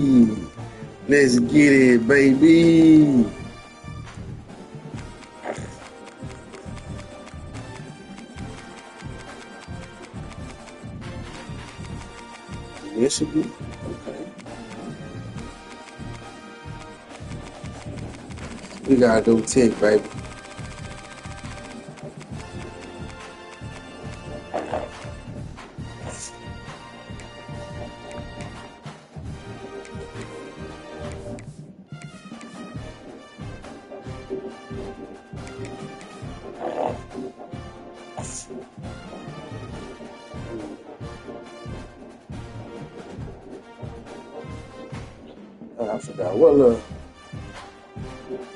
Let's get it, baby. Michigan. Okay. We gotta go Tech, baby. I forgot what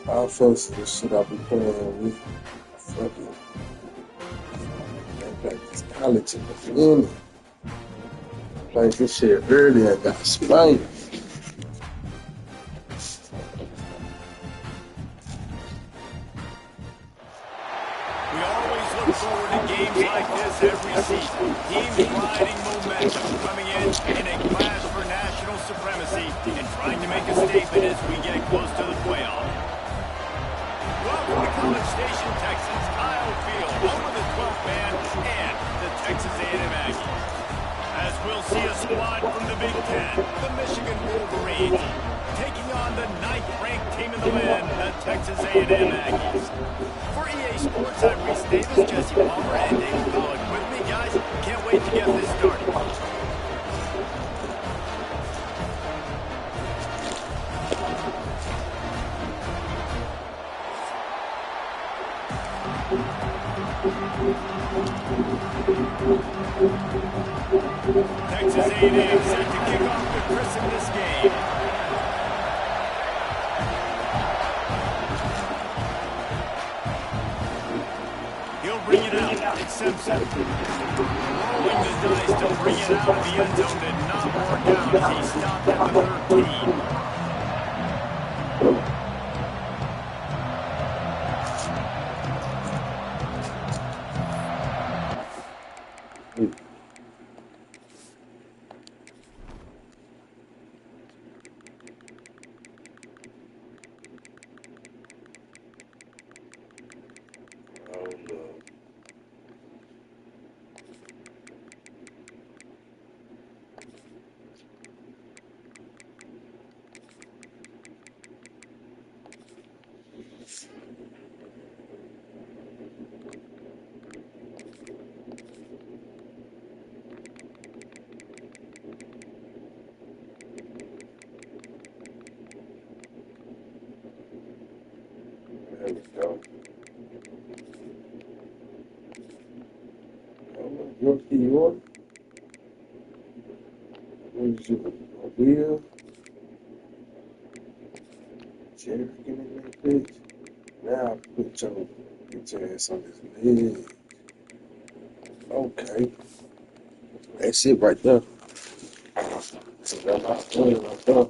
offensive shit I be playing with. Fuck it. I got this college in the beginning. Played this shit early and got spanked. We always look forward to games like this every season. Teams riding momentum, coming in a clash for national supremacy and trying to make a statement as we get close to the playoffs. Welcome to College Station, Texas. Kyle Field, home of the 12th man and the Texas A&M Aggies. As we'll see a squad from the Big Ten, the Michigan Wolverines, taking on the 9th-ranked team in the land, the Texas A&M Aggies. For EA Sports, I'm Reese Davis, Jesse Palmer, and David Pollock with me, guys. Can't wait to get this started. Texas A&M set to kick off the christen this game. He'll bring it out. It's Simpson. Rolling the dice to bring it out of the end zone did not work out as he stopped at the 13. There we go. Rookie York. Where's your Will? Jerry in that bitch. Now put your ass on this leg. Okay. That's it right there. So that's not playing right there.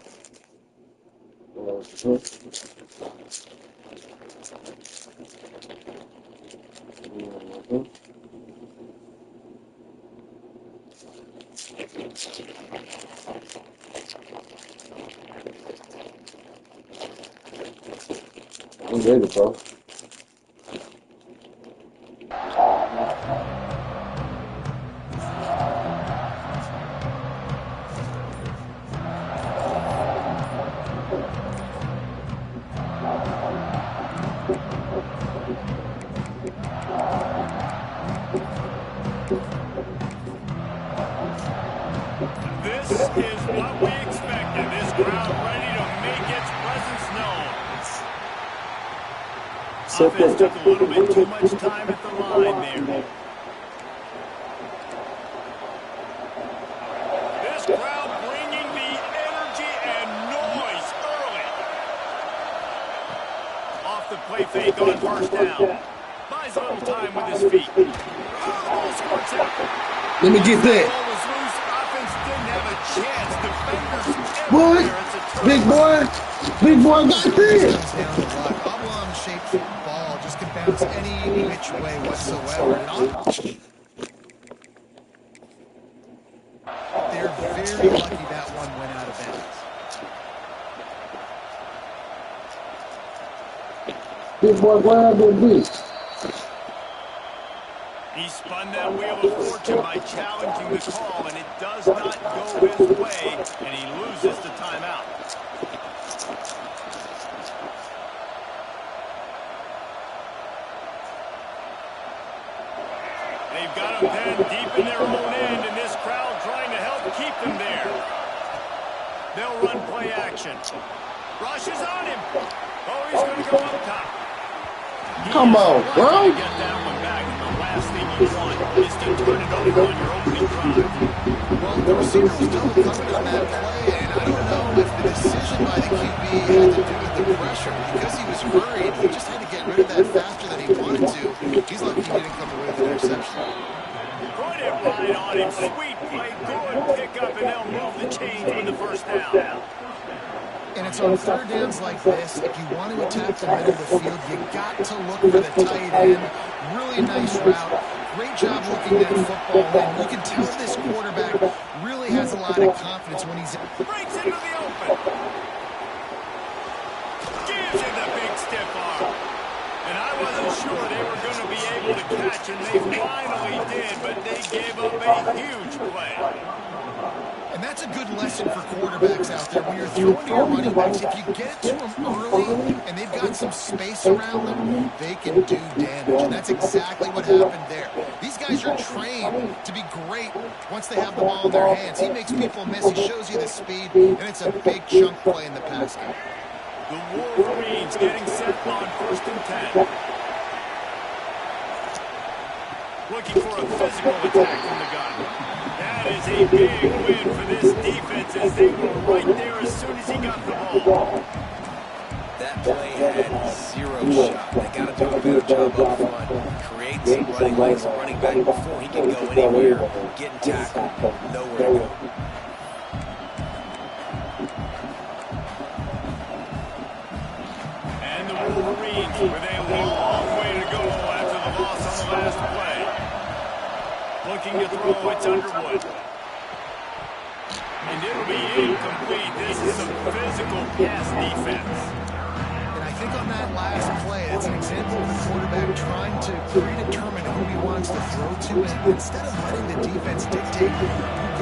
I'm ready, bro. This is what we expected. This crowd ready to make its presence known. Offense took a little bit too much time at the line there. This crowd bringing the energy and noise early. Off the play fake on first down. Buys a little time with his feet. Ball squirts out. Let me get that. What? Big boy got this. Oblong-shaped ball just can bounce any which way whatsoever. They're very lucky that one went out of bounds. Big boy grab and beat. He spun that wheel of fortune by challenging the call, and it does not go his way, and he loses the timeout. They've got him pinned deep in their own end, and this crowd trying to help keep them there. They'll run play action. Rush is on him. Oh, he's going to go up top. Come on, bro. Get that one back, and the last thing you want is to turn it over on your opening drive. Well, the receiver was double covered on that play, and I don't know if the decision by the QB had to do with the pressure. Because he was hurried, he just had to get rid of that faster than he wanted to. He's lucky he didn't come away with an interception. Put it right on him. Sweet play, good pickup, and they'll move the chains with the first down. And it's on third downs like this, if you want to attack the middle of the field, you got to look for the tight end. Really nice route. Great job looking at football. And you can tell this quarterback really has a lot of confidence when he's Breaks into the open. Gives him the big stiff arm. And I wasn't sure they were going to be able to catch, and they finally did, but they gave up a huge play. And that's a good lesson for quarterbacks out there. When you're throwing to your running backs, if you get it to them early and they've got some space around them, they can do damage. And that's exactly what happened there. These guys are trained to be great once they have the ball in their hands. He makes people miss. He shows you the speed, and it's a big chunk play in the pass game. The Wolverines getting set on 1st and 10. Looking for a physical attack from the gun. That is a big win for this defense as they were right there as soon as he got the ball. That play had zero shot. They got to do a better job up front. Create some running lanes and running back before he can go anywhere. Getting tackled, nowhere to go. And the Wolverines with a long way to go after the loss on the last play. Looking to throw, it's Underwood. And it'll be incomplete. This is a physical pass defense. And I think on that last play, it's an example of the quarterback trying to predetermine who he wants to throw to. And instead of letting the defense dictate who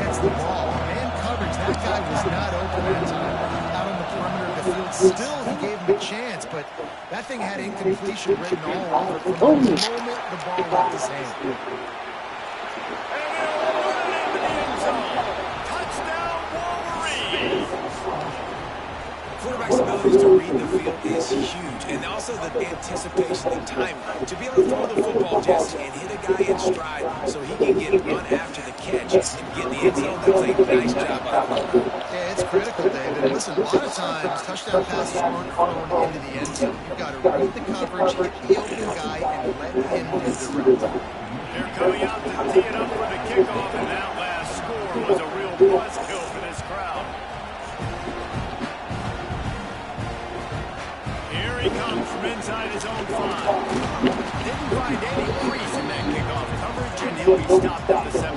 gets the ball, man coverage, that guy was not open that time out on the perimeter of the field. Still, he gave him a chance, but that thing had incompletion written all over it from the moment the ball left his hand. Quarterback's ability to read the field is huge, and also the anticipation, the timing. To be able to throw the football just and hit a guy in stride so he can get run after the catch and get the end zone, that's a nice job by the quarterback. Yeah, it's critical, David. And listen, a lot of times, touchdown passes aren't thrown into the end zone. You've got to read the coverage, hit the open guy, and let him do the rest. They're coming out to tee it up for the kickoff, and that last score was a real buzzkill for this crowd. Here he comes from inside his own 5. Didn't find any crease in that kickoff coverage, and he'll be stopped at the 17.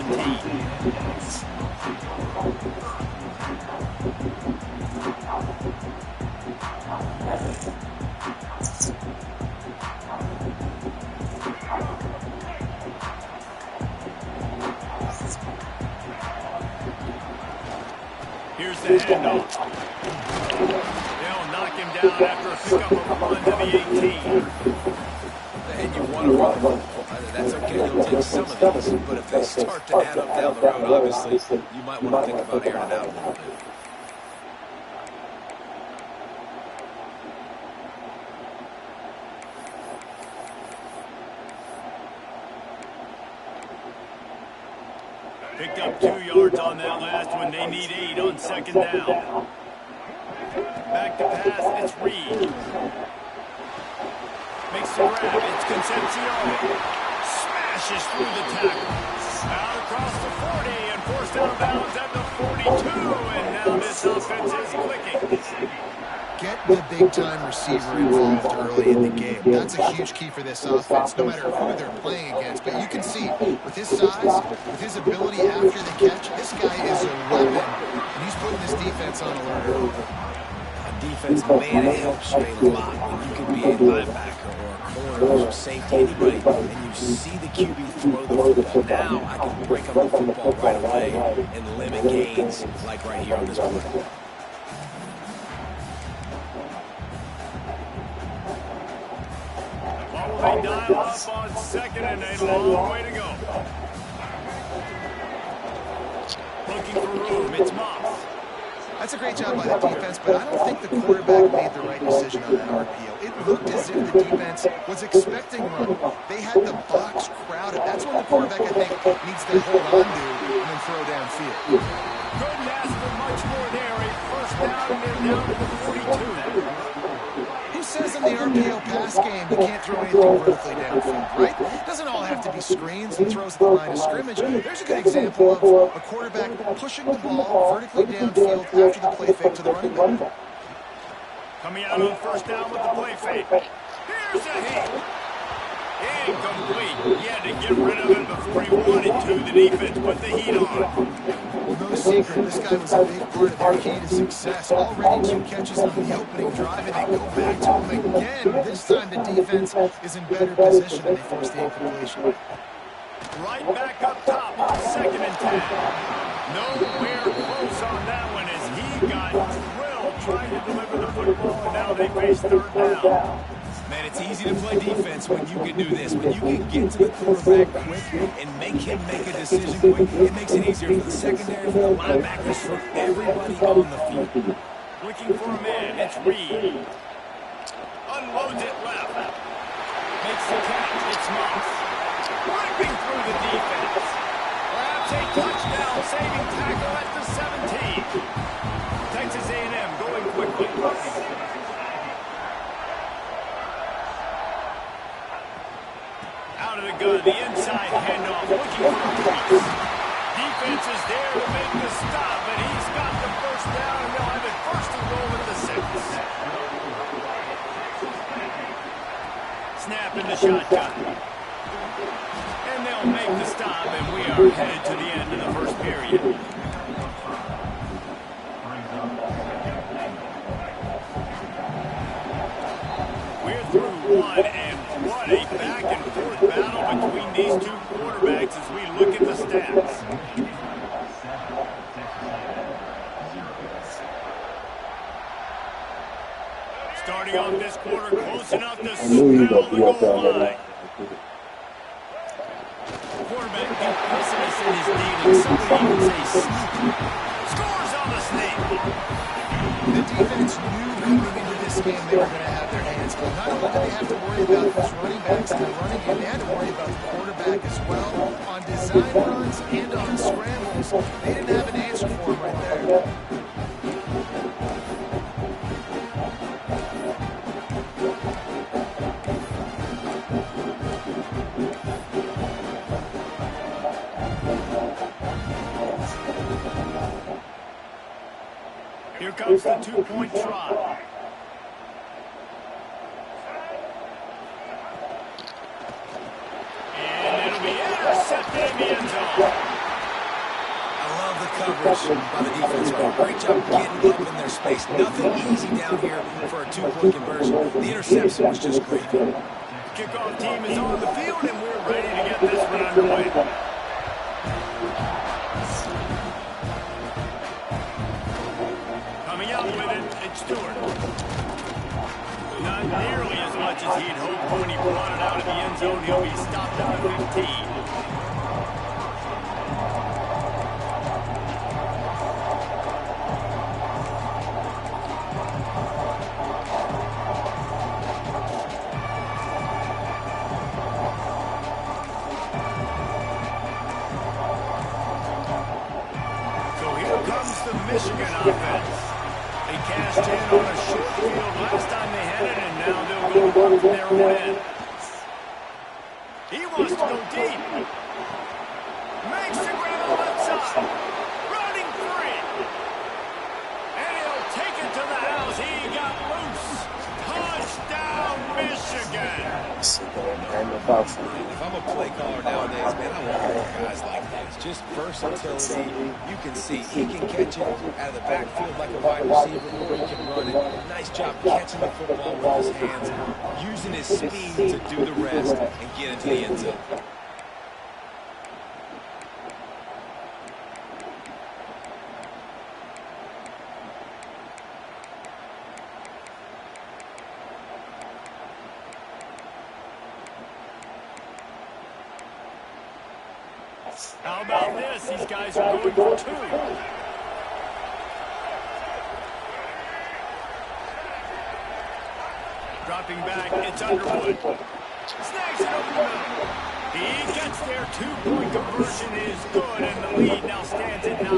Here's the handoff. They'll knock him down after a pickup of 1 to the 18. And you want to run. That's okay, you'll take some of these, but if they start to add up down the road, obviously, you might want to think about airing it out a little bit. Picked up 2 yards on that last one. They need 8 on 2nd down. Back to pass, it's Reed. Makes the grab, it's Concepcion. Smashes through the tackle. Out across the 40 and forced out of bounds at the 42. And now this offense is clicking. Get the big-time receiver involved early in the game. That's a huge key for this offense, no matter who they're playing against. But you can see, with his size, with his ability after the catch, this guy is a weapon, and he's putting this defense on alert early. A defense man helps you a lot when you can be a linebacker or some safety, anybody, and you see the QB throw the football. Now I can break up the football right away and limit gains like right here on this play. They dial up on second and a long way to go. Looking for room, it's Moss. That's a great job by the defense, but I don't think the quarterback made the right decision on that RPO. It looked as if the defense was expecting run. They had the box crowded. That's when the quarterback, I think, needs to hold on to and then throw downfield. Couldn't ask for much more there. A first down, and they're down to the 42 now. Who says in the RPO pass game you can't throw anything vertically downfield, right? It doesn't all have to be screens and throws at the line of scrimmage. There's a good example of a quarterback pushing the ball vertically downfield after the play fake to the running back. Coming out on first down with the play fake. Here's a hit. Incomplete. He had to get rid of it before he wanted to. The defense put the heat on. Well, no secret, this guy was a big part of their key to success. Already 2 catches on the opening drive, and they go back to him again. This time the defense is in better position, and they force the incompletion. Right back up top on second and 10. Nowhere close on that one as he got drilled trying to deliver the football, and now they face third down. Man, it's easy to play defense when you can do this. When you can get to the quarterback quick and make him make a decision quick, it makes it easier for the secondary, for the linebackers, for everybody on the field. Looking for a man, it's Reed. Unloads it left. Makes the catch, it's Moss. Ripping through the defense. Perhaps a touchdown, saving tackle at the 17. Texas A&M going quickly. Out of the gun, the inside handoff, looking for a crease. Defense is there to make the stop, but he's got the first down, and they'll have it first and goal at the 6. Snap in the shotgun. And they'll make the stop, and we are headed to the end of the first period. We're through one, and what a back-and-forth battle between these two quarterbacks as we look at the stats. Starting off this quarter close enough to spell the goal line. Quarterback impulsiveness in his dealing. Somebody even say sneaky. Scores on the snake. The defense knew coming into this game they were going to have their hands full. Not only did they have to worry about those running backs in the running game, they had to worry about the quarterback as well. On design runs and on scrambles, they didn't have an answer for him right there. Here comes the two-point try. And it'll be intercepted in the end zone. I love the coverage by the defense. Great job getting up in their space. Nothing easy down here for a two-point conversion. The interception was just great. Kickoff team is on the field, and we're ready to get this one underway. Coming out with it, it's Stewart. Not nearly as much as he'd hoped when he brought it out of the end zone. He'll be stopped at the 15. Michigan offense. They cashed in on a short field last time they had it, and now they'll go up to their own end. He wants to go deep. Makes the grab on the left side. Running free. And he'll take it to the house. He got loose. Touchdown, Michigan. If I'm a play caller nowadays, man, I want more guys like this. Just versatility. You can see he can catch it out of the backfield like a wide receiver, or he can run it. Nice nice job catching the football with his hands, using his speed to do the rest and get into the end zone. How about this? These guys are going for two. Dropping back, it's Underwood. Snags it over the middle. He gets there. 2-point conversion is good, and the lead now stands at 9.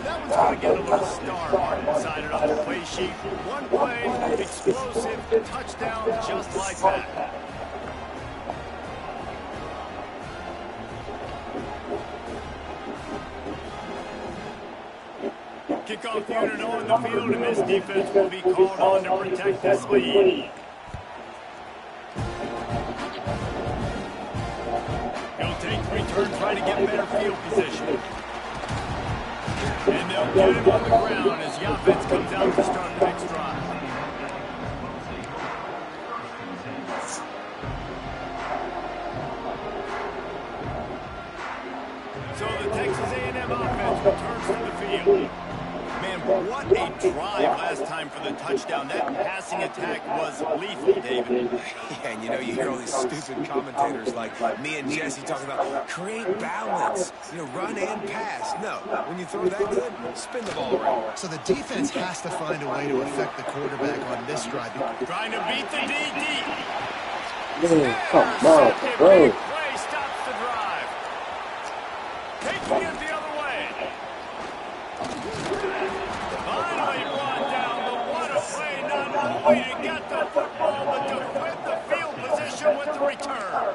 That one's going to get a little star mark inside it on the play sheet. One play, explosive, touchdown, just like that. Kickoff unit on the field, and this defense will be called on to protect this lead. He'll take the return, try to get better field position. And they'll get him on the ground as the offense comes out to start the next drive. So the Texas A&M offense returns to the field. Man, what a drive last time for the touchdown. That passing attack was lethal, David. Yeah, and you know, you hear all these stupid commentators like me and Jesse talking about create balance, run and pass. No, when you throw that good, spin the ball around. So the defense has to find a way to affect the quarterback on this drive. Trying to beat the DD. Man, come on, bro. Play stops the drive. Taking it the other way. Finally brought down, but what a play. Not only to get the football, but to win the field position with the return.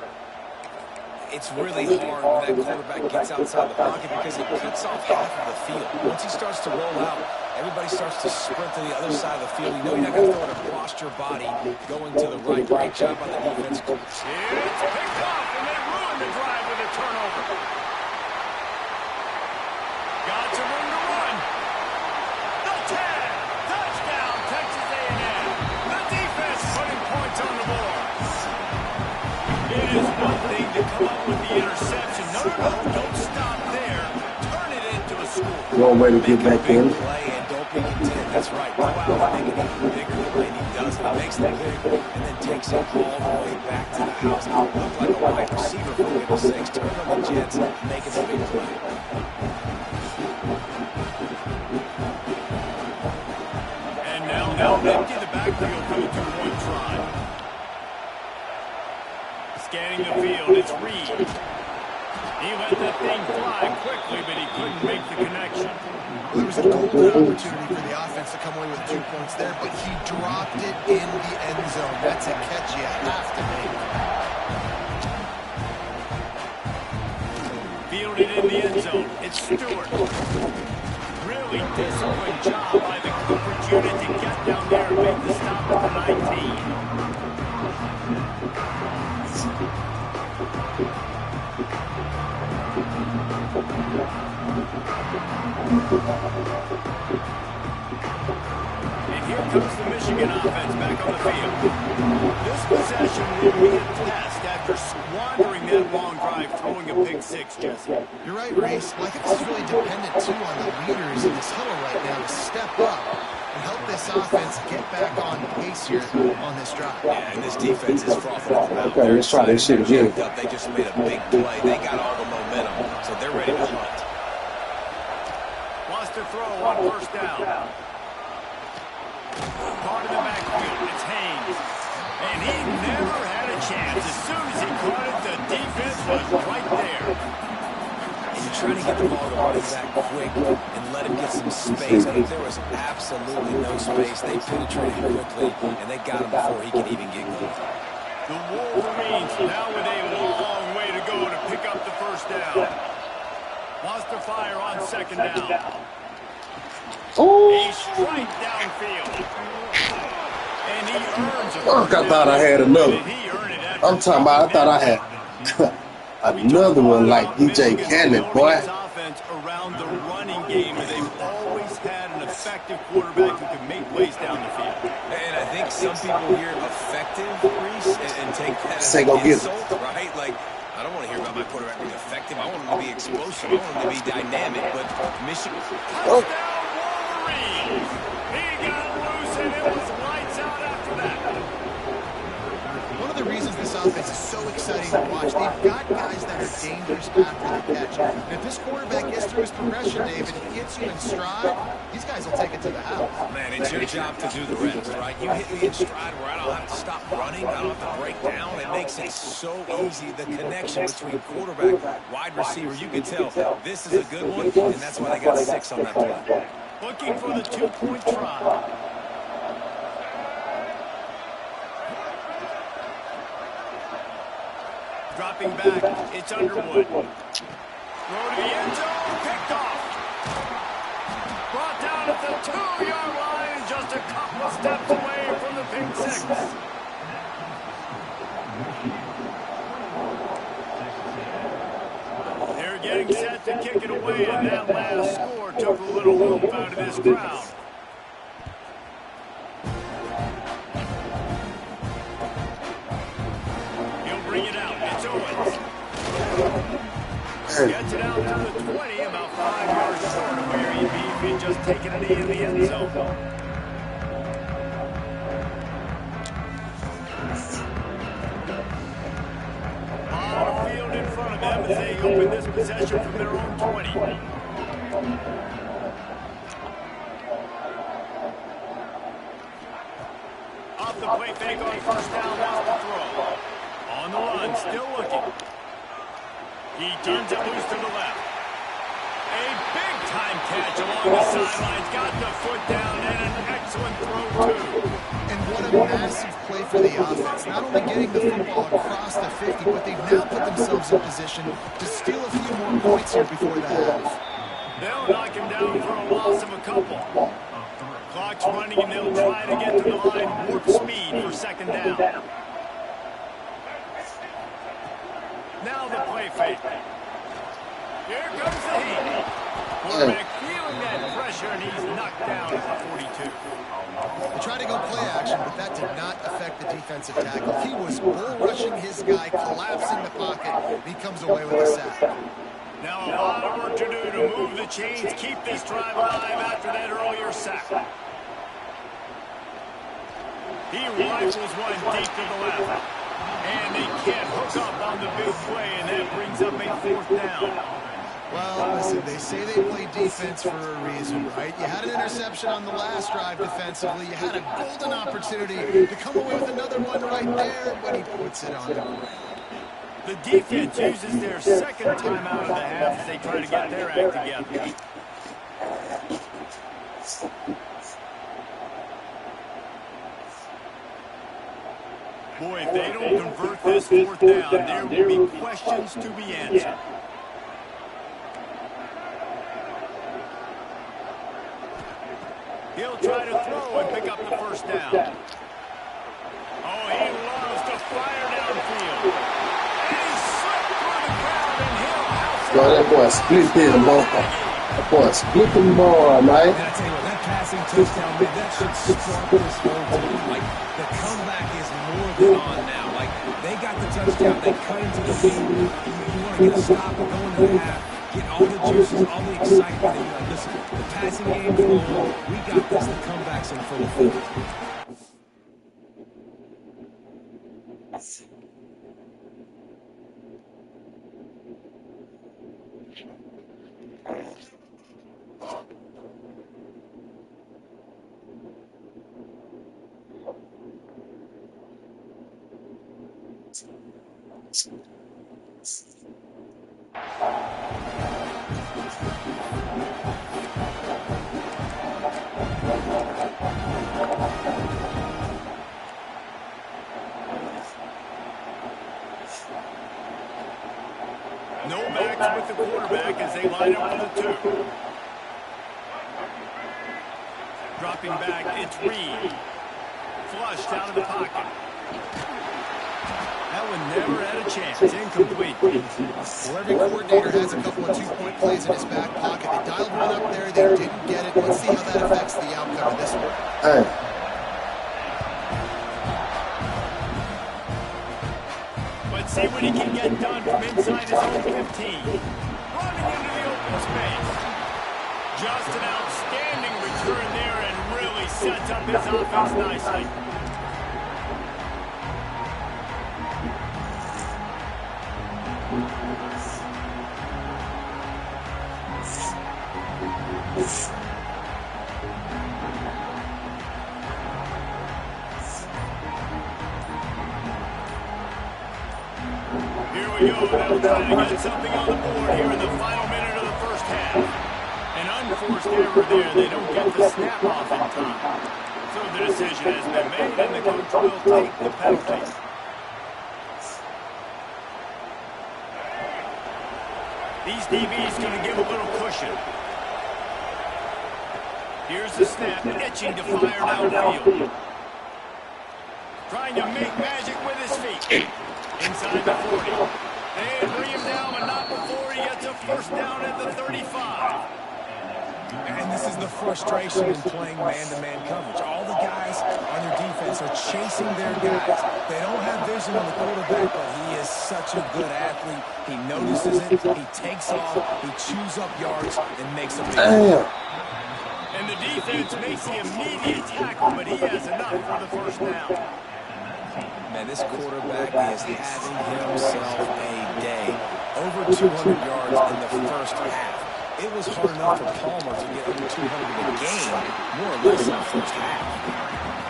It's really hard when that quarterback gets outside the pocket because he cuts off half of the field. Once he starts to roll out, everybody starts to sprint to the other side of the field. You know you're not going to throw it across your body going to the right. Great job by the defense. It's picked off, and they ruined the drive with a turnover. Got some room to run. The 10. Touchdown, Texas A&M. The defense putting points on the board. It is one thing to come up with the interception. No, don't stop there. Turn it into a score. One way to get back in. Play and don't be content. That's right. Go out and make it even bigger. And he does it. Makes it big and then takes it all the way back to the house. Look like a wide receiver, for goodness sakes. Turn on the Jets, make it a big play. And now empty the backfield for the 2-point try. Scanning the field, it's Reed. He let that thing fly quickly, but he couldn't make the connection. There was a golden opportunity for the offense to come away with 2 points there, but he dropped it in the end zone. That's a catch you have to make. Fielded in the end zone, it's Stewart. Really disciplined job by the coverage unit to get down there and make the stop at the 19. And here comes the Michigan offense back on the field. This possession will be a test after squandering that long drive, throwing a pick six, Jesse. You're right, Reese. Well, I think this is really dependent, too, on the leaders in this huddle right now to step up and help this offense get back on pace here on this drive. Yeah, and this defense is frothing at the mouth. Okay, let's try this shit again. They just made a big play. They got all the momentum, so they're ready to hunt. Wants to throw on first down. Caught in the backfield, it's Haynes. And he never had a chance. As soon as he caught it, the defense was right there. And you're trying to get the ball to running back quick and let him get some space. I think there was absolutely no space. They penetrated quickly, and they got him before he could even get going. The Wolverines now with a long way to go to pick up the first down. Wants to fire on second down. A strike downfield. And he earns it. I thought I had another. I'm talking about, I thought I had another one like DJ Khaled, boy. Offense around the running game, and they've always had an effective quarterback who can make plays down the field. And I think some people hear effective, Reese, and take that as Say an go get it. insult, right? Like, I don't want to hear about my quarterback being effective. I want him to be explosive. I want him to be dynamic. But Michigan... Oh. Touchdown, Wolverines! He got loose, and it was lights out after that. One of the reasons this offense is so exciting to watch, they've got guys that are dangerous after the catch. And if this quarterback gets through his progression, David, and gets you in stride, these guys will take it to the house. Man, it's your job to do the rest, right? You hit me in stride where I don't have to stop running. I don't have to break down. It makes it so easy, the connection between quarterback, wide receiver. You can tell this is a good one, and that's why they got 6 on that play. Looking for the 2-point try. Dropping back, it's Underwood. Throw to the end zone, picked off. Brought down at the 2-yard line, just a couple of steps away from the pick 6. They're getting set to kick it away, and that last score took a little oomph out of this crowd. Bring it out. It's Owens. Gets it out to the 20, about 5 yards short of where he'd be if he'd just taken a knee in the end zone. On the field in front of them as they open this possession from their own 20. Off the play fake on first down, wants to throw. On the run, still looking. He turns it loose to the left. A big-time catch along the sidelines. Got the foot down and an excellent throw, too. And what a massive play for the offense. Not only getting the football across the 50, but they've now put themselves in position to steal a few more points here before the half. They'll knock him down for a loss of a couple. Clock's running, and they'll try to get to the line warp speed for second down. Now the play fake. Here comes the heat. Quarterback feeling that pressure, and he's knocked down at the 42. They tried to go play action, but that did not affect the defensive tackle. He was bull rushing his guy, collapsing the pocket, and he comes away with a sack. Now a lot of work to do to move the chains, keep this drive alive after that earlier sack. He rifles one deep to the left. And they can't hook up on the big play, and that brings up a 4th down. Well, listen, they say they play defense for a reason, right? You had an interception on the last drive defensively. You had a golden opportunity to come away with another one right there, but he puts it on the ground. The defense uses their second time out of the half as they try to get their act together. Boy, if they don't convert this 4th down, there will be questions to be answered. He'll try to throw and pick up the first down. Oh, he loves to fire downfield. And he slipped through the crowd, and he'll house it. Yo, that boy split his ball. That boy split the ball, man. And I tell you what, that passing touchdown, man, that should spark this whole team. Like, the comeback is more than on now. Like, they got the touchdown. They cut into the game. You want to get a stop and go into the half. Get all the juices, all the excitement. And you're like, listen, the passing game's rolling. We got this. The comeback's in full effect. No backs with the quarterback as they line up for the 2. Dropping back, it's Reed. Flushed out of the pocket. That one never had a chance. Incomplete. Well, every coordinator has a couple of two-point plays in his back pocket. They dialed one up there. They didn't get it. Let's see how that affects the outcome of this one. Hey. Let's see what he can get done from inside his own 15. Running into the open space. Just an outstanding return there and really sets up his offense nicely. Here we go. They'll try to get something on the board here in the final minute of the first half. An unforced error there. They don't get the snap off in time. So the decision has been made, and the coach will take the penalty. These DBs going to give a little cushion. Here's the snap, itching to fire downfield. Trying to make magic with his feet. Inside the 40. They bring him down, but not before he gets a first down at the 35. And this is the frustration in playing man-to-man coverage. All the guys on their defense are chasing their guys. They don't have vision on the quarterback, but he is such a good athlete. He notices it, he takes off, he chews up yards, and makes a big play. And the defense makes the immediate tackle, but he has enough for the first down. Man, this quarterback is having himself a day. Over 200 yards in the first half. It was hard enough for Palmer to get over 200 in the game, more or less in the first half.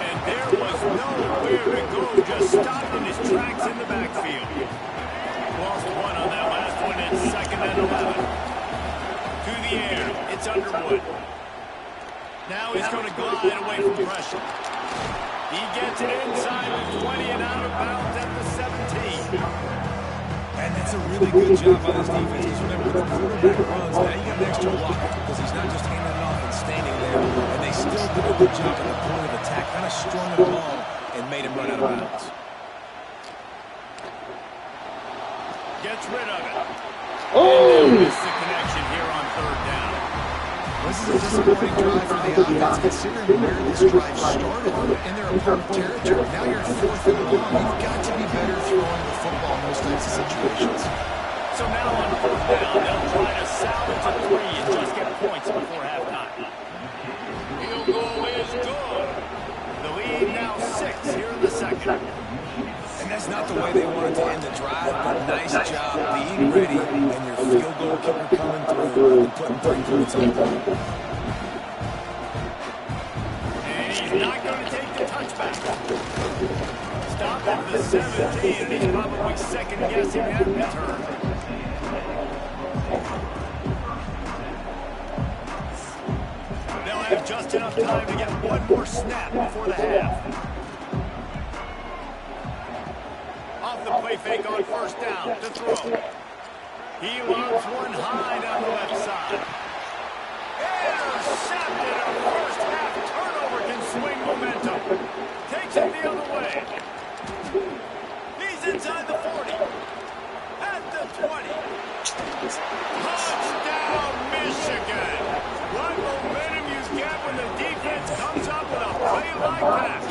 And there was nowhere to go, just stopped in his tracks in the backfield. Lost one on that last one, and second and 11. To the air, it's Underwood. Now he's going to glide away from pressure. He gets it inside the 20 and out of bounds at the 17. And that's a really good job by this defense. Because remember, when the quarterback runs, now you got an extra blocker because he's not just handing it off and standing there. And they still did a good job at the point of attack, kind of strung it along and made him run out of bounds. Gets rid of it. And they miss the connection here on third down. This is a disappointing drive for the offense, considering where this drive started in their opponent territory. Now you're 4th and long. You've got to be better throwing the football in those types of situations. So now on fourth down, they'll try to salvage a 3 and just get points before halftime. Field goal is good. The lead now 6 here in the second. And that's not the way they wanted to end the drive, but nice job being ready and your field goal kicker coming through and putting 3 points on the board. And he's not going to take the touchback. Stop at the 17, and he's probably second-guessing that return. They'll have just enough time to get one more snap before the half. The play fake on first down to throw. He loves one high down the left side. Intercepted. A first half turnover can swing momentum. Takes it the other way. He's inside the 40. At the 20. Touchdown, Michigan. What momentum you get when the defense comes up with a play like that.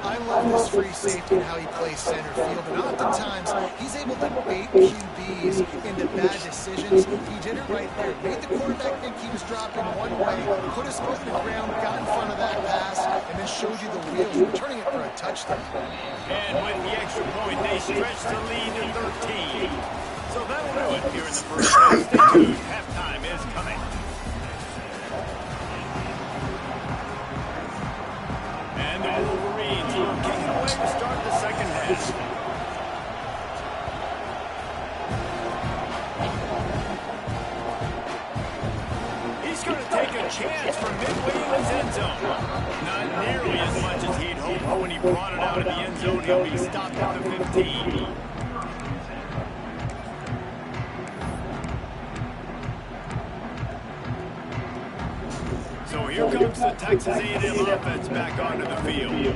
I love this free safety and how he plays center field, and oftentimes he's able to bait QBs into bad decisions. He did it right there. Made the quarterback think he was dropping one way, put his foot in the ground, got in front of that pass, and then showed you the wheels, returning it for a touchdown. And with the extra point, they stretch the lead to 13. So that'll do it here in the first half. Stay tuned. Halftime is coming. And the Wolverines will kick it away to start the second half. He's going to take a chance from midway in his end zone. Not nearly as much as he'd hoped for when he brought it out of the end zone. He'll be stopped at the 15. So here comes the Texas A&M offense back onto the field.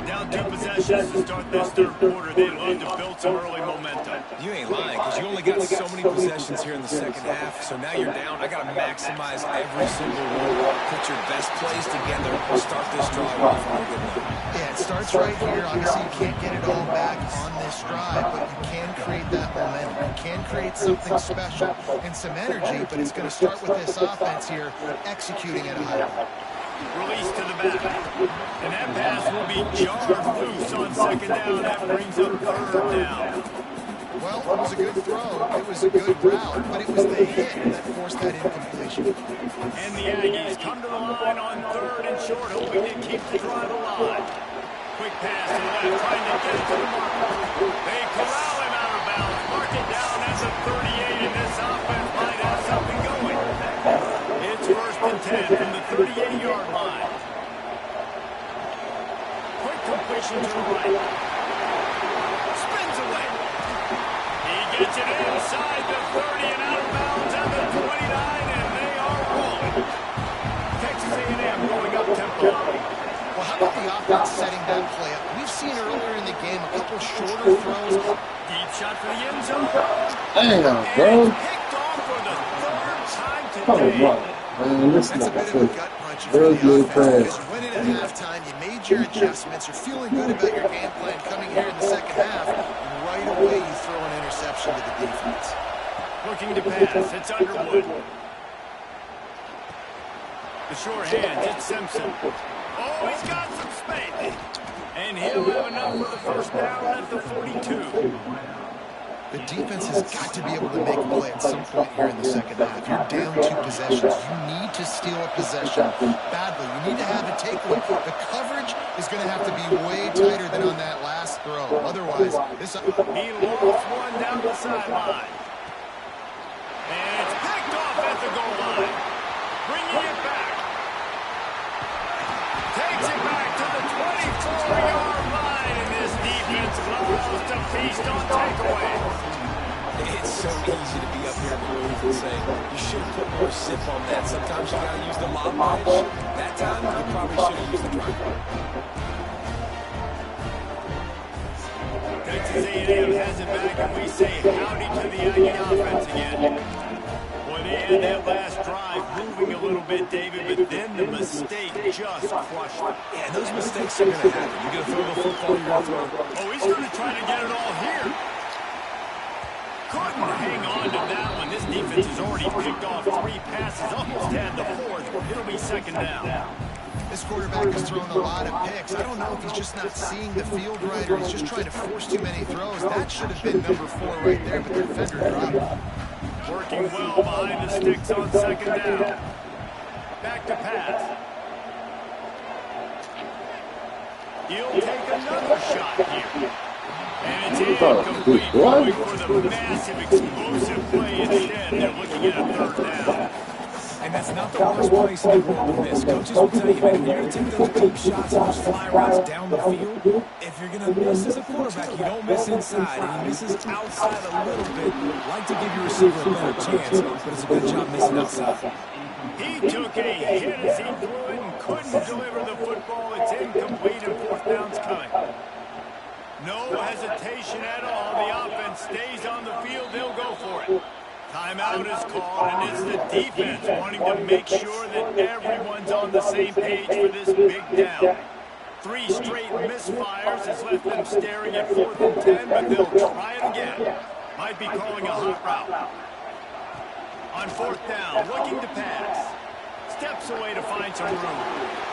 Down 2 possessions to start this third quarter. They'd love to build some early momentum. You ain't lying, because you only got so many possessions here in the second half. So now you're down. I got to maximize every single one. Put your best plays together. Start this drive off on a good note. Yeah, it starts right here. Obviously, you can't get it all back on this drive, but you can create that momentum. You can create something special and some energy, but it's going to start with this offense here executing at a high level. Release to the back. And that pass will be jarred loose on second down. That brings up third down. Well, it was a good throw. It was a good route, but it was the hit that forced that incompletion. And the Aggies come to the line on third and short, hoping to keep the drive alive. Quick pass to the left, trying to get it to the mark. They corral him out of bounds. Mark it down as a 38, and this offense might have something going. It's 1st and 10 from the 38-yard line. Quick completion to the right. Spins away. He gets it inside the 30 and out of bounds at the 29, and they are rolling. Texas A&M going up tempo. Well, how about the offense setting that play up? We've seen earlier in the game a couple shorter throws. Deep shot for the end zone. Damn, And bro. it's picked off for the 3rd time Come today. on, man. This That's a nigga bit of a said, gut punch for very the good offense because pass. you went in at halftime, you made your adjustments, you're feeling good about your game plan coming here in the second half, and right away you throw an interception to the defense. Looking to pass. It's Underwood. The short hands. It's Simpson. Oh, he's got some space. And he'll have enough for the first down at the 42. The defense has got to be able to make a play at some point here in the second half. You're down 2 possessions. You need to steal a possession badly. You need to have a takeaway. The coverage is going to have to be way tighter than on that last throw. Otherwise, this... He lost one down the sideline. And it's picked off at the goal line. Bringing it back. Takes it back to the 24-yard line. And this defense loves to feast on takeaways. It's so easy to be up here in the booth and say, you should have put more zip on that. Sometimes you got to use the lob bridge. That time, you probably should have used the drive. Texas A&M has it back, and we say howdy to the Aggie offense again. Boy, they had that last drive moving a little bit, David, but then the mistake just crushed them. Yeah, and those mistakes are going to happen. You're going to throw the football, you're going to throw. Oh, he's going to try to get it all here. Couldn't hang on to that one. This defense has already picked off 3 passes, almost had the 4th. It'll be second down. This quarterback has thrown a lot of picks. I don't know if he's just not seeing the field right or he's just trying to force too many throws. That should have been number 4 right there, but the defender dropped it. Working well behind the sticks on second down. Back to pass. He'll take another shot here. And it's incomplete, going for the massive explosive play instead. They're looking at a 3rd down. And that's not the worst place in the world to miss. Coaches will tell you, man, if you're going to take those deep shots and those fly routes down the field, if you're going to miss as a quarterback, you don't miss inside. And he misses outside a little bit. Like to give your receiver a better chance, but it's a good job missing outside. He took a hit as he threw it and couldn't deliver the football. It's incomplete and 4th down's coming. No hesitation at all. The offense stays on the field. They'll go for it. Timeout is called, and it's the defense wanting to make sure that everyone's on the same page for this big down. 3 straight misfires has left them staring at 4th and 10, but they'll try it again. Might be calling a hot route. On 4th down, looking to pass. Steps away to find some room.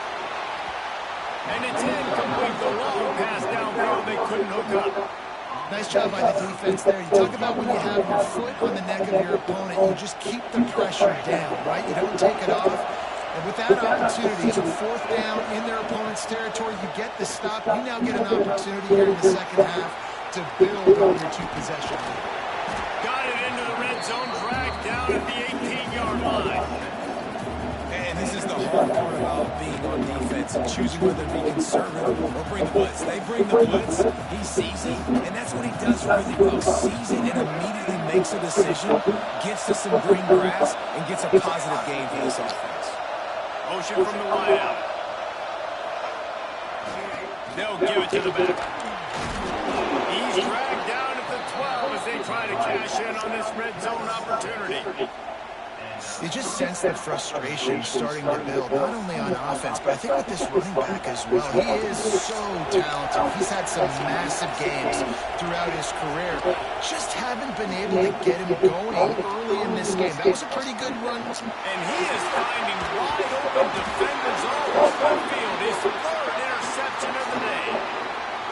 And it's incomplete. The long pass downfield, they couldn't hook up. Nice job by the defense there. You talk about when you have your foot on the neck of your opponent, you just keep the pressure down, right? You don't take it off. And with that opportunity, it's a 4th down in their opponent's territory. You get the stop. You now get an opportunity here in the second half to build on your 2 possession lead. Got it into the red zone, dragged down at the 18-yard line. And this is the hard part about being on defense and choosing whether to be conservative or bring the blitz. They bring the blitz, he sees it, and that's what he does really well. Sees it and immediately makes a decision, gets to some green grass, and gets a positive gain for this offense. Motion from the wideout. They'll give it to the back. He's dragged down at the 12 as they try to cash in on this red zone opportunity. You just sense that frustration starting to build, not only on offense, but I think with this running back as well. He is so talented. He's had some massive games throughout his career. Just haven't been able to get him going early in this game. That was a pretty good run. And he is finding wide open defenders all over the field. His third interception of the day.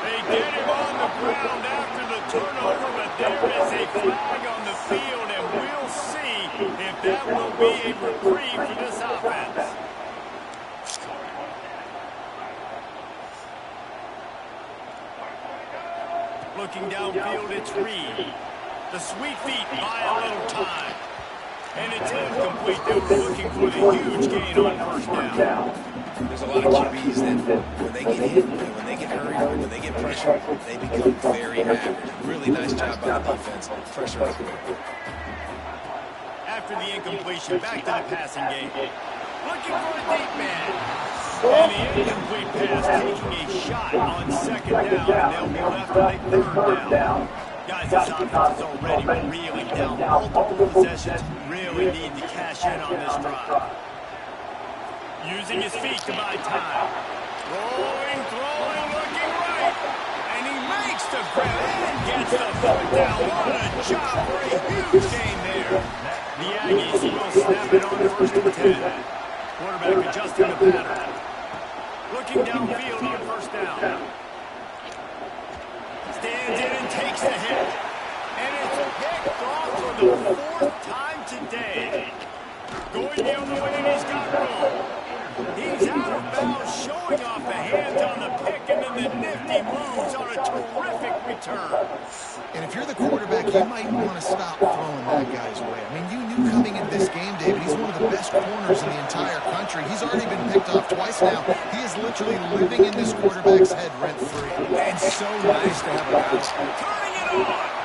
They get him on the ground after the turnover, but there is a flag on the field, and we'll see if that will be a reprieve for this offense. Looking downfield, it's Reed. The sweet feet buy a little time. And it's incomplete. They were looking for the huge gain on first down. There's a lot of QBs that when they get hit, when they get hurried, when they get pressure, they become very average. Really nice job by the defense. Pressure up quick. After the incompletion, back to the passing game. Looking for a deep man. And the incomplete pass taking a shot on second down. They'll be left with a third down. Guys, this offense is already reeling down. Multiple possessions, really need to cash in on this drive. Using his feet to buy time. Rolling, throwing, looking right. And he makes the grab and gets the foot down. What a job for a huge gain there. The Aggies will snap it on first and 10. Quarterback adjusting the pattern. Looking downfield on first down. Stands in and takes the hit. And it's picked off for the fourth time today. Going the other way, and he's got room. He's out of bounds, showing off the hands on the pick, and then the nifty moves on a terrific return. And if you're the quarterback, you might want to stop throwing that guy's way. I mean, you knew coming into this game, David, he's one of the best corners in the entire country. He's already been picked off twice now. He is literally living in this quarterback's head rent-free. And so nice to have a guy. Turning it on.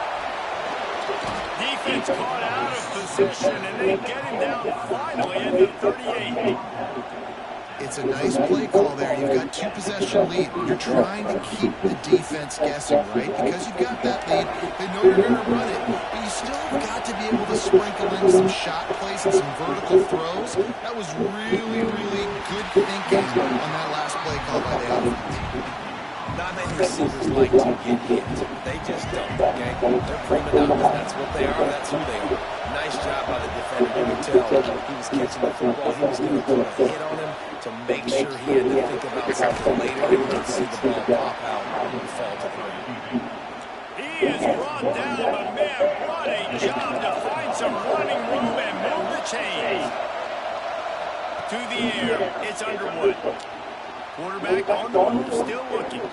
Defense caught out of position, and they get him down finally at the 38. It's a nice play call there. You've got two-possession lead. You're trying to keep the defense guessing, right? Because you've got that lead. They know you're going to run it. But you still have got to be able to sprinkle in some shot plays and some vertical throws. That was really, really good thinking on that last play call by the offense. Not many receivers like to get hit. They just don't, okay? They're prima donnas. That's what they are. That's who they are. Nice job by the defender. You could tell he was catching the football. He was going to put a hit on him to make sure he had to think about something later. He would see the ball pop out and fall to the ground. He is brought down, but man, what a job to find some running room and move the chains. To the air, it's Underwood. Quarterback on the move, still looking.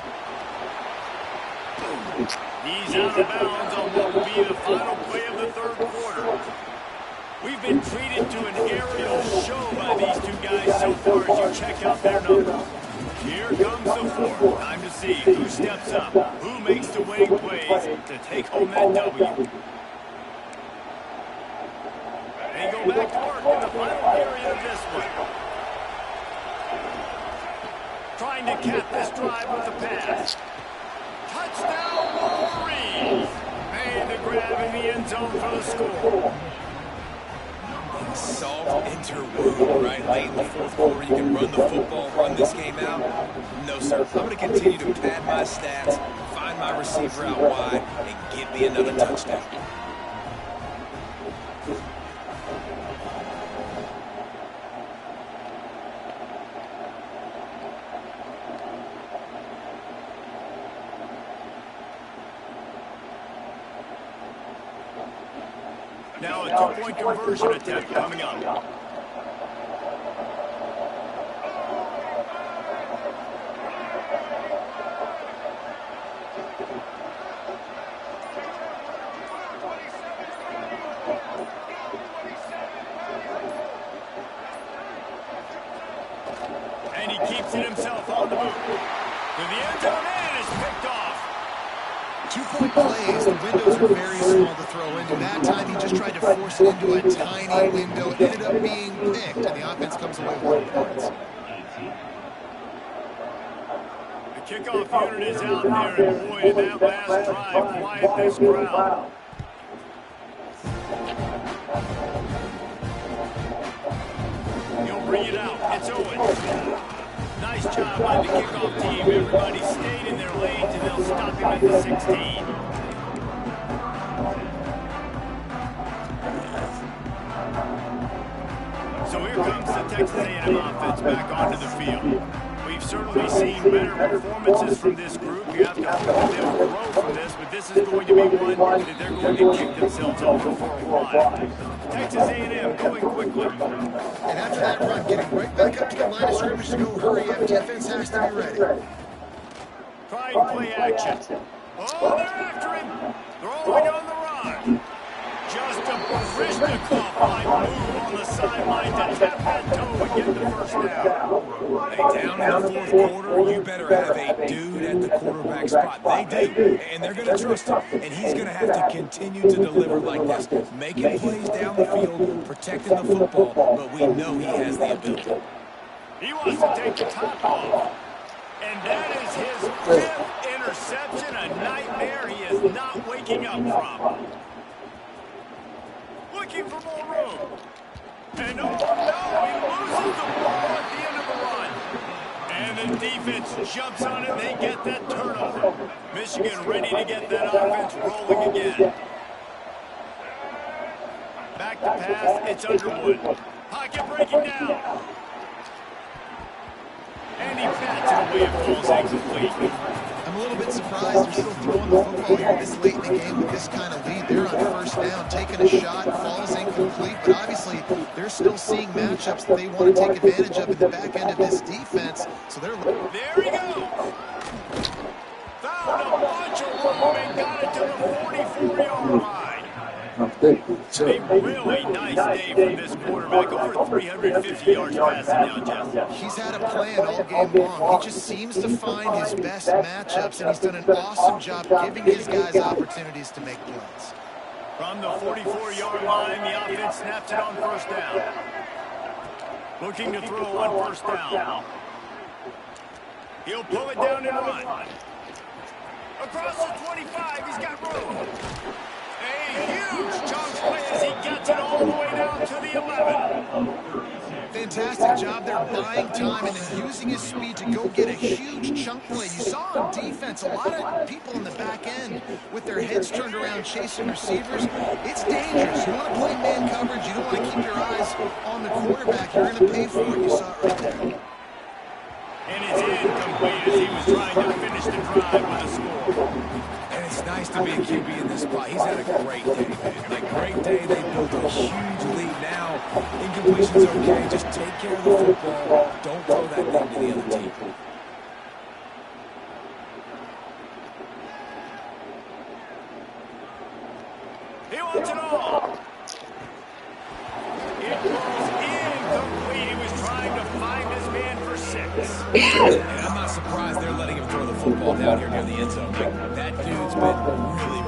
He's out of bounds on what will be the final play of the third quarter. We've been treated to an aerial show by these two guys so far as you check out their numbers. Here comes the fourth. Time to see who steps up, who makes the winning plays to take home that W. They go back to work in the final period of this one. Trying to cap this drive with the pass. Touchdown, Wolverines! Made the grab in the end zone for the score. Salt interwound right late in the fourth quarter. You can run the football, run this game out. No, sir. I'm going to continue to pad my stats, find my receiver out wide, and get me another touchdown. Now a two-point conversion attempt coming up. And he keeps it himself on the move. To the end zone, and it's picked off. Two-point plays, the windows are very small to throw into. That time, he just tried to force it into a tiny window. It ended up being picked, and the offense comes away with 1 point. The Kickoff unit is out there, and boy, did that last drive quiet this crowd. He'll bring it out. It's Owens. Nice job by the kickoff team. Everybody stayed in their lanes, and they'll stop him at the 16. So here comes the Texas A&M offense back onto the field. We've certainly seen better performances from this group. You have to hope they'll grow from this, but this is going to be one that they're going to kick themselves over for a while. Texas A&M going quickly. And after that run, getting right back up to the line of scrimmage to go hurry up. Defense has to be ready. Try and play action. Oh, they're after him. Throwing on the run. Just a Baryshnikov-like move on the sideline to tap that toe and get the first down. Hey, down in the fourth quarter, you better have a dude at the quarterback spot. They do, and they're going to trust him. And he's going to have to continue to deliver like this, making plays down the field, protecting the football, but we know he has the ability. He wants to take the top off. And that is his 5th interception, a nightmare he is not waking up from. Looking for more room. And oh no, he loses the ball at the end of the run. And the defense jumps on it, they get that turnover. Michigan ready to get that offense rolling again. Back to pass, it's Underwood. Pocket breaking down. And he bats it away and falls incomplete. I'm a little bit surprised they're still throwing the football here this late in the game with this kind of lead. They're on first down, taking a shot, falls incomplete, but obviously they're still seeing matchups that they want to take advantage of in the back end of this defense. So they're there he goes. Found a bunch of room and got it to the 44-yard line. A really nice day from this quarterback. Over 350 yards passing now, Jeff. He's had a plan all game long. He just seems to find his best matchups, and he's done an awesome job giving his guys opportunities to make plays. From the 44-yard line, the offense snaps it on first down. Looking to throw on first down. He'll pull it down and run. Across the 25, he's got room. A huge chunk play as he gets it all the way down to the 11. Fantastic job there buying time and then using his speed to go get a huge chunk play. You saw on defense a lot of people in the back end with their heads turned around chasing receivers. It's dangerous. You want to play man coverage. You don't want to keep your eyes on the quarterback. You're going to pay for it. You saw it right there. And it's incomplete as he was trying to finish the drive with a score. And it's nice to be a QB in this spot. He's had a great day, man. Like, great day. They built a huge lead now. Incompletion's okay. Just take care of the football. Don't throw that thing to the other team. He wants it all. It goes incomplete. He was trying to find his man for 6. And I'm not surprised they're letting him throw the football down here near the end zone. Like, that dude's been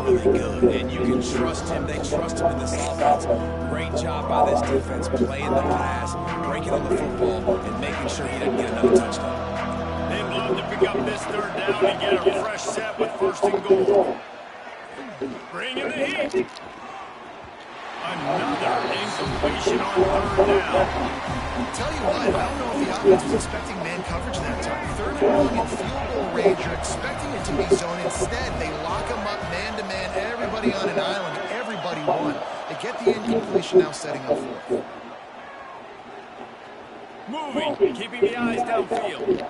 really good, and you can trust him. They trust him in this offense. Great job by this defense playing the pass, breaking on the football, and making sure he doesn't get another touchdown. They'd love to pick up this third down and get a fresh set with first and goal. Bring in the heat. Another incompletion on third down. Tell you what, I don't know if the offense was expecting man coverage that time. 3rd and 1 in field goal range. You're expecting it to be zone. Instead, they lock them up man-to-man. Everybody on an island. Everybody won. They get the incompletion now setting up 4th. Moving, keeping the eyes downfield.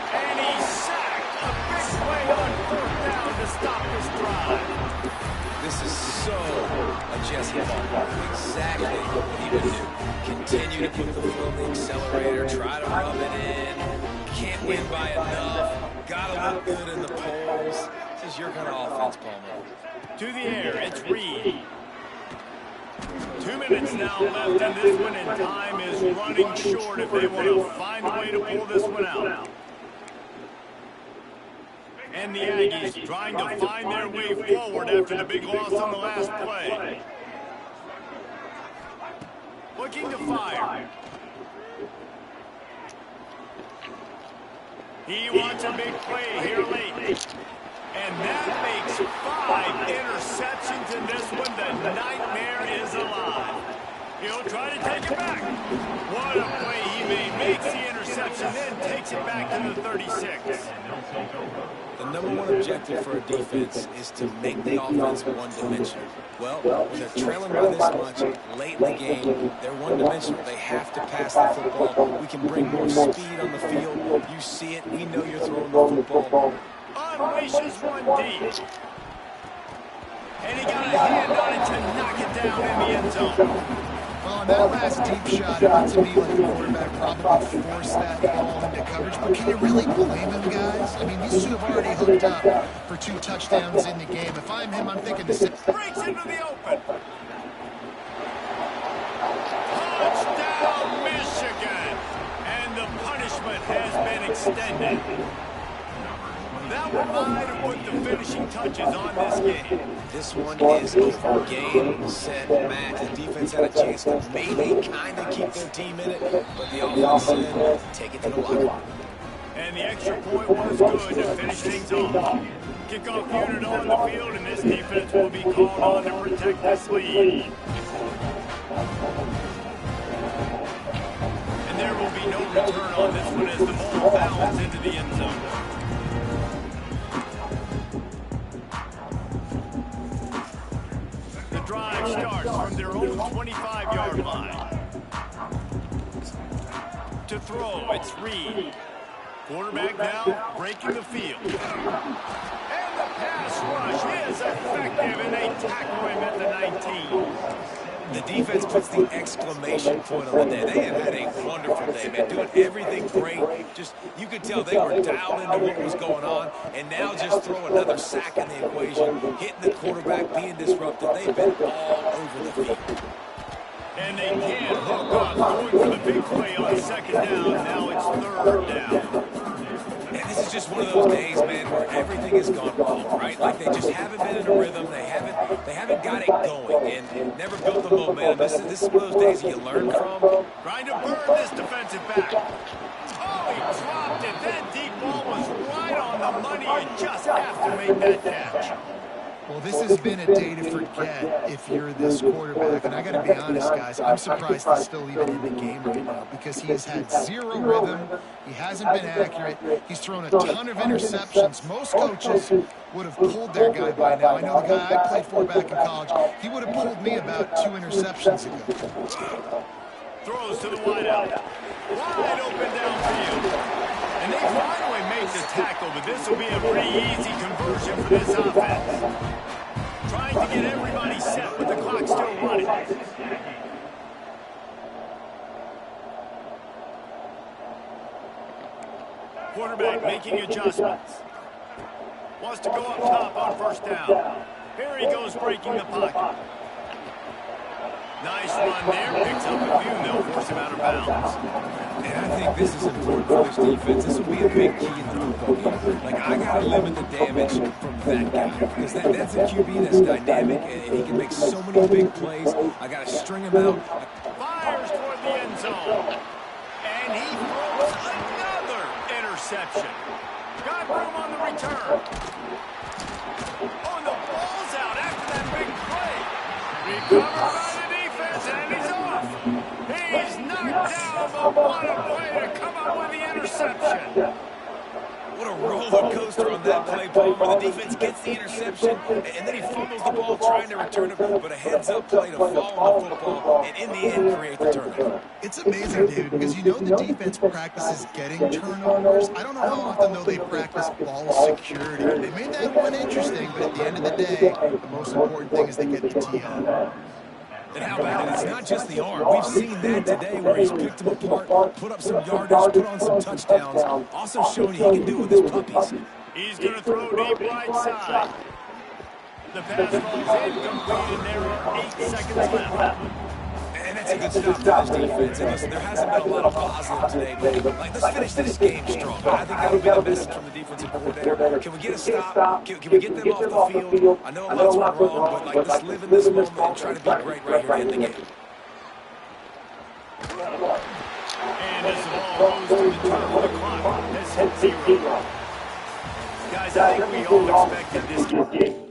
And he's sacked. A big play on 4th down to stop this drive. This is so a Jesse Ball. Exactly what he would do. Continue to put the foot on the accelerator, try to rub it in. Can't win by enough. Gotta look good in the polls. This is your kind of offense, Palmer. To the air, it's Reed. 2 minutes now left in this one, and time is running short if they want to find a way to pull this one out. And the Aggies trying to find their way forward after the big loss on the last play. Looking to fire. He wants a big play here late. And that makes 5 interceptions in this one. The nightmare is alive. He'll try to take it back. What a play he made. Makes the interception, then takes it back to the 36. The number one objective for a defense is to make the offense one-dimensional. Well, when they're trailing by this much late in the game, they're one-dimensional. They have to pass the football. We can bring more speed on the field. You see it. We know you're throwing the football. Unleashes one deep. And he got a hand on it to knock it down in the end zone. Well, on that last deep shot, it looked to me like the quarterback probably forced that ball into coverage. But can you really blame him, guys? I mean, these two have already hooked up for 2 touchdowns in the game. If I'm him, I'm thinking this breaks into the open. Touchdown, Michigan. And the punishment has been extended. That one might have put the finishing touches on this game. This one is over. Game, set, match. The defense had a chance to maybe kind of keep their team in it, but the offense said, take it to the locker room. And the extra point was good to finish things off. Kickoff unit on the field, and this defense will be called on to protect this lead. And there will be no return on this one as the ball bounds into the end zone. Drive starts from their own 25-yard line. To throw, it's Reed. Quarterback now breaking the field. And the pass rush is effective, and they tackle him at the 19. The defense puts the exclamation point on the day. They have had a wonderful day, man, doing everything great. Just, you could tell they were dialed into what was going on, and now just throw another sack in the equation, hitting the quarterback, being disrupted. They've been all over the field. And they can't hook up, going for the big play on second down. Now it's third down. And this is just one of those days, man, where everything has gone wrong, right? Like they just haven't been in a rhythm. They haven't got it going and never built the momentum. This is one of those days that you learn from. Trying to burn this defensive back. Oh, he dropped it. That deep ball was right on the money. You just have to make that catch. Well, this has been a day to forget if you're this quarterback. And I got to be honest, guys, I'm surprised he's still even in the game right now because he has had 0 rhythm. He hasn't been accurate. He's thrown a ton of interceptions. Most coaches would have pulled their guy by now. I know the guy I played for back in college, he would have pulled me about 2 interceptions ago. Throws to the wideout. Wide open downfield. And they finally make the tackle, but this will be a pretty easy conversion for this offense. Trying to get everybody set with the clock still running. Quarterback making adjustments. Wants to go up top on first down. Here he goes breaking the pocket. Nice run there. Picks up a few, and they'll force him out of bounds. And I think this is important for this defense. This will be a big key in the football game. Like, I got to limit the damage from that guy because that's a QB that's dynamic, and he can make so many big plays. I got to string him out. Fires toward the end zone. And he throws another interception. Got room on the return. Oh, and the ball's out after that big play. Recovered by the defense, and he's off. He's knocked down, but what a play to come up with the interception. What a roller coaster on that play, Palmer. The defense gets the interception, and then he fumbles the ball trying to return it, but a heads-up play to fall on the football, and in the end, create the turnover. It's amazing, dude, because you know the defense practices getting turnovers. I don't know how often, though, they practice ball security. They made that one interesting, but at the end of the day, the most important thing is they get the TO. And how about it? It's not just the arm. We've seen that today where he's picked them apart, put up some yardage, put on some touchdowns, also showing he can do it with his puppies. He's going to throw deep right side. The pass falls incomplete, and there are 8 seconds left. And that's a good stop for this defense. And listen, there hasn't been a lot of positive today, but like, let's finish this game strong. I think that'll be the message from the defensive coordinator. Can we get a stop? Can we get them off the field? I know lots went wrong, but like, let's live in this moment and try to be great right here in the game. And as the ball goes to the turf, the clock has hit 0. Guys, I think we all expected this game.